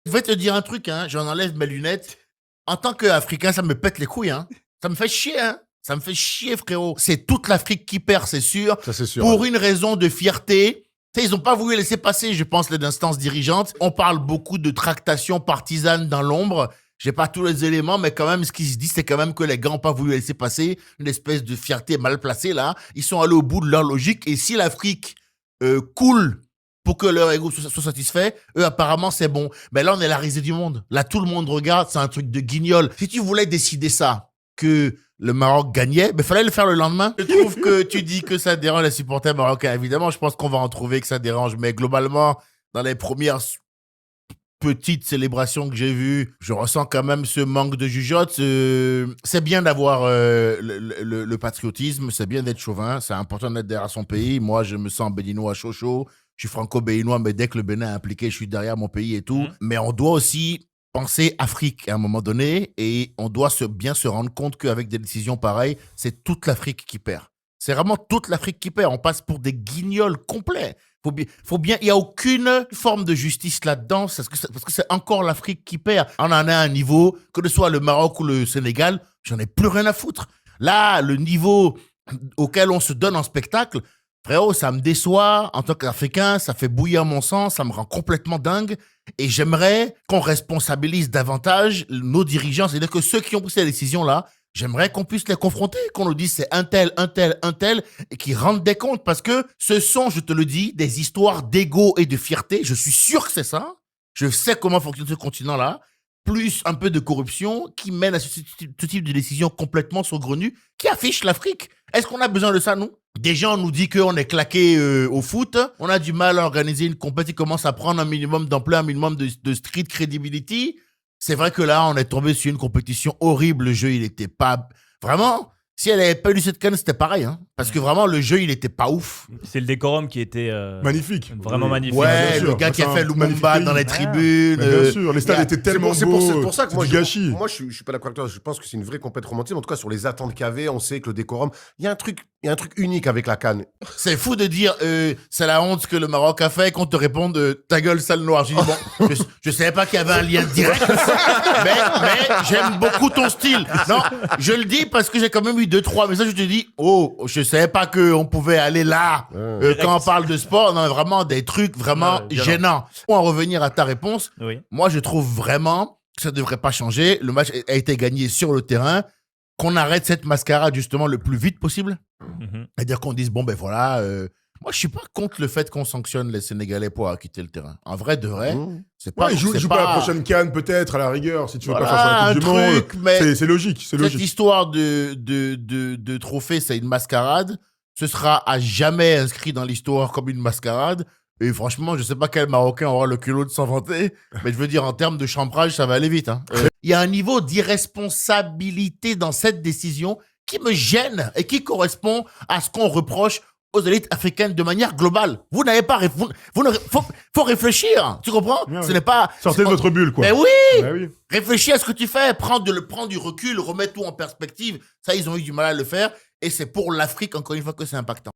Je vais te dire un truc, hein, j'en enlève mes lunettes. En tant qu'Africain, ça me pète les couilles. Hein. Ça me fait chier. Hein. Ça me fait chier, frérot. C'est toute l'Afrique qui perd, c'est sûr. Ça, c'est sûr. Pour une raison de fierté. Tu sais, ils n'ont pas voulu laisser passer, je pense, les instances dirigeantes. On parle beaucoup de tractation partisane dans l'ombre. J'ai pas tous les éléments, mais quand même, ce qui se dit, c'est quand même que les gars n'ont pas voulu laisser passer une espèce de fierté mal placée, là. Ils sont allés au bout de leur logique. Et si l'Afrique coule pour que leur ego soit satisfait, eux, apparemment, c'est bon. Mais là, on est la risée du monde. Là, tout le monde regarde, c'est un truc de guignol. Si tu voulais décider ça, que le Maroc gagnait, il fallait le faire le lendemain. Je trouve que tu dis que ça dérange les supporters marocains. Évidemment, je pense qu'on va en trouver que ça dérange. Mais globalement, dans les premières petites célébrations que j'ai vues, je ressens quand même ce manque de jugeote. C'est bien d'avoir le patriotisme, c'est bien d'être chauvin, c'est important d'être derrière son pays. Moi, je me sens béninois chaud. Je suis franco-béninois, mais dès que le Bénin est impliqué, je suis derrière mon pays et tout. Mais on doit aussi penser Afrique à un moment donné et on doit bien se rendre compte qu'avec des décisions pareilles, c'est toute l'Afrique qui perd. C'est vraiment toute l'Afrique qui perd. On passe pour des guignols complets. Il n'y a aucune forme de justice là-dedans parce que c'est encore l'Afrique qui perd. On en a un niveau, que ce soit le Maroc ou le Sénégal, j'en ai plus rien à foutre. Là, le niveau auquel on se donne en spectacle, frérot, ça me déçoit en tant qu'Africain, ça fait bouillir mon sang, ça me rend complètement dingue. Et j'aimerais qu'on responsabilise davantage nos dirigeants. C'est-à-dire que ceux qui ont pris ces décisions-là, j'aimerais qu'on puisse les confronter, qu'on nous dise c'est un tel, et qu'ils rendent des comptes. Parce que ce sont, je te le dis, des histoires d'ego et de fierté. Je suis sûr que c'est ça. Je sais comment fonctionne ce continent-là. Plus un peu de corruption qui mène à ce type de décision complètement saugrenue qui affiche l'Afrique. Est-ce qu'on a besoin de ça, nous? Des gens nous disent qu'on est claqué au foot. On a du mal à organiser une compétition qui commence à prendre un minimum d'ampleur, un minimum de street credibility. C'est vrai que là, on est tombé sur une compétition horrible. Le jeu, il était pas... Vraiment, si elle n'avait pas eu cette canne, c'était pareil. Hein, parce que vraiment, le jeu, il était pas ouf. C'est le décorum qui était... magnifique. Vraiment magnifique. Ouais, le gars qui a fait Lumumba dans les tribunes. Bien sûr, les stades étaient tellement beaux. C'est pour ça que moi, gâchis. Moi, je suis pas d'accord avec toi. Je pense que c'est une vraie compétition romantique. En tout cas, sur les attentes qu'il y avait, on sait que le décorum... Il y a un truc unique avec la CAN. C'est fou de dire c'est la honte que le Maroc a fait qu'on te réponde ta gueule sale noire. J'ai dit bon, je savais pas qu'il y avait un lien direct, mais j'aime beaucoup ton style. Non, je le dis parce que j'ai quand même eu 2-3 messages. Je te dis je savais pas qu'on pouvait aller là quand on parle de sport. Non, vraiment des trucs vraiment gênants. Pour en revenir à ta réponse, moi je trouve vraiment que ça devrait pas changer. Le match a été gagné sur le terrain. Qu'on arrête cette mascarade justement le plus vite possible. C'est-à-dire qu'on dise, bon ben voilà, moi je suis pas contre le fait qu'on sanctionne les Sénégalais pour quitter le terrain. En vrai, de vrai, c'est pas... Ils jouent pas la prochaine CAN peut-être à la rigueur, si tu veux pas faire sur la Coupe du Monde. C'est logique, c'est logique. Cette histoire de trophée, c'est une mascarade. Ce sera à jamais inscrit dans l'histoire comme une mascarade. Et franchement, je sais pas quel Marocain aura le culot de s'en vanter, mais je veux dire, en termes de chambrage, ça va aller vite. Hein. Il y a un niveau d'irresponsabilité dans cette décision qui me gêne et qui correspond à ce qu'on reproche aux élites africaines de manière globale. Vous n'avez pas... faut réfléchir, tu comprends? Ce n'est pas... Sortez de votre bulle, quoi. Mais oui, oui. Réfléchis à ce que tu fais, prends du recul, remets tout en perspective. Ça, ils ont eu du mal à le faire. Et c'est pour l'Afrique, encore une fois, que c'est impactant.